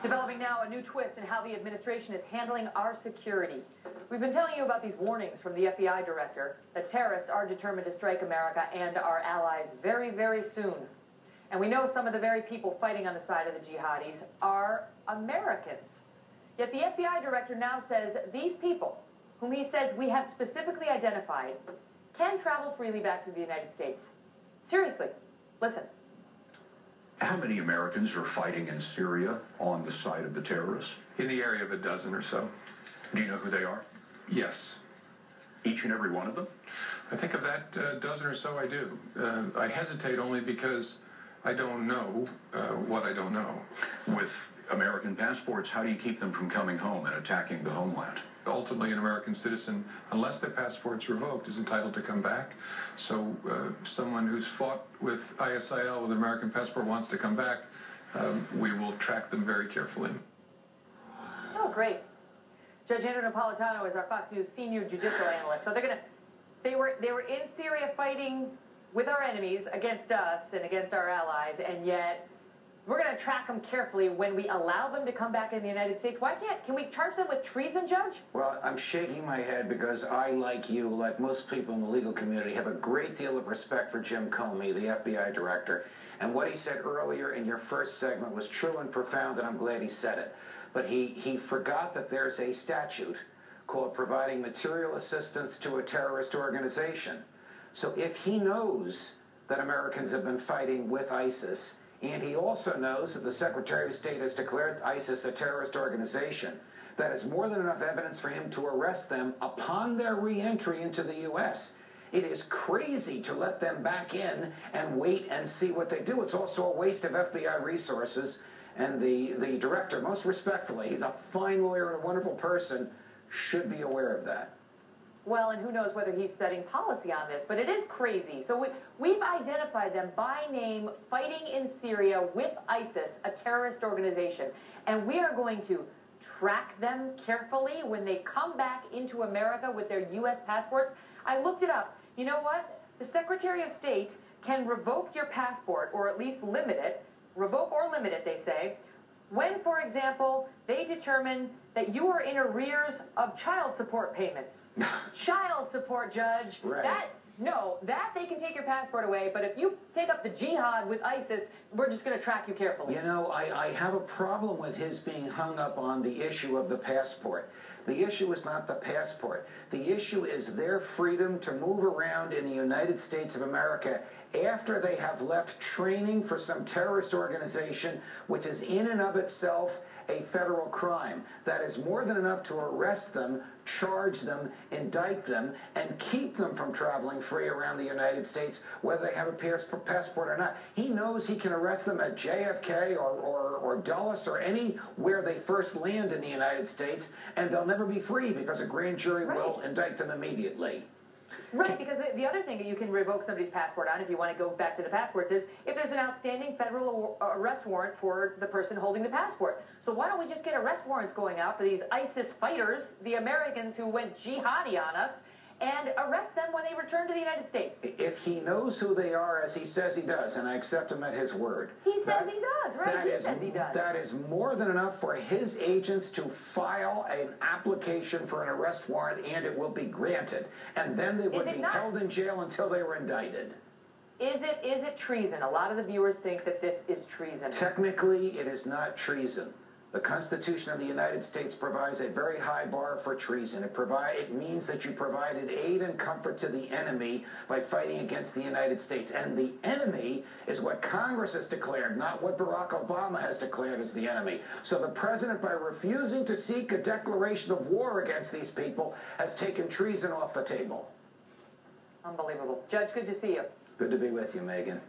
Developing now, a new twist in how the administration is handling our security. We've been telling you about these warnings from the FBI director that terrorists are determined to strike America and our allies very, very soon. And we know some of the very people fighting on the side of the jihadis are Americans. Yet the FBI director now says these people, whom he says we have specifically identified, can travel freely back to the United States. Seriously, listen. How many Americans are fighting in Syria on the side of the terrorists? In the area of a dozen or so. Do you know who they are? Yes. Each and every one of them? I think of that dozen or so I do. I hesitate only because I don't know what I don't know. With American passports, how do you keep them from coming home and attacking the homeland? Ultimately, an American citizen, unless their passport's revoked, is entitled to come back. So someone who's fought with ISIL with an American passport wants to come back, we will track them very carefully. Oh, great. Judge Andrew Napolitano is our Fox News senior judicial analyst. So they were in Syria fighting with our enemies against us and against our allies, and yet we're going to track them carefully when we allow them to come back in the United States. Can we charge them with treason, Judge? Well, I'm shaking my head because I, like you, like most people in the legal community, have a great deal of respect for Jim Comey, the FBI director. And what he said earlier in your first segment was true and profound, and I'm glad he said it. But he forgot that there's a statute called providing material assistance to a terrorist organization. So if he knows that Americans have been fighting with ISIS, and he also knows that the Secretary of State has declared ISIS a terrorist organization, that is more than enough evidence for him to arrest them upon their re-entry into the U.S. It is crazy to let them back in and wait and see what they do. It's also a waste of FBI resources. And the director, most respectfully, he's a fine lawyer and a wonderful person, should be aware of that. Well, and who knows whether he's setting policy on this, but it is crazy. So we've identified them by name, fighting in Syria with ISIS, a terrorist organization. And we are going to track them carefully when they come back into America with their U.S. passports. I looked it up. You know what? The Secretary of State can revoke your passport, or at least limit it, revoke or limit it, they say, when, for example, they determine that you are in arrears of child support payments. Child support, Judge. Right. That they can take your passport away, but if you take up the jihad with ISIS, we're just going to track you carefully. You know, I have a problem with his being hung up on the issue of the passport. The issue is not the passport. The issue is their freedom to move around in the United States of America after they have left training for some terrorist organization, which is in and of itself a federal crime. That is more than enough to arrest them, charge them, indict them, and keep them from traveling free around the United States, whether they have a passport or not. He knows he can arrest them at JFK or Dulles or anywhere they first land in the United States, and they'll never be free because a grand jury will indict them immediately. Right, because the other thing that you can revoke somebody's passport on, if you want to go back to the passports, is if there's an outstanding federal arrest warrant for the person holding the passport. So why don't we just get arrest warrants going out for these ISIS fighters, the Americans who went jihadi on us, and arrest them when they return to the United States? If he knows who they are, as he says he does, and I accept him at his word. He says he does, right? He says he does. That is more than enough for his agents to file an application for an arrest warrant, and it will be granted. And then they would be held in jail until they were indicted. Is it treason? A lot of the viewers think that this is treason. Technically, it is not treason. The Constitution of the United States provides a very high bar for treason. It means that you provided aid and comfort to the enemy by fighting against the United States. And the enemy is what Congress has declared, not what Barack Obama has declared as the enemy. So the president, by refusing to seek a declaration of war against these people, has taken treason off the table. Unbelievable. Judge, good to see you. Good to be with you, Megan.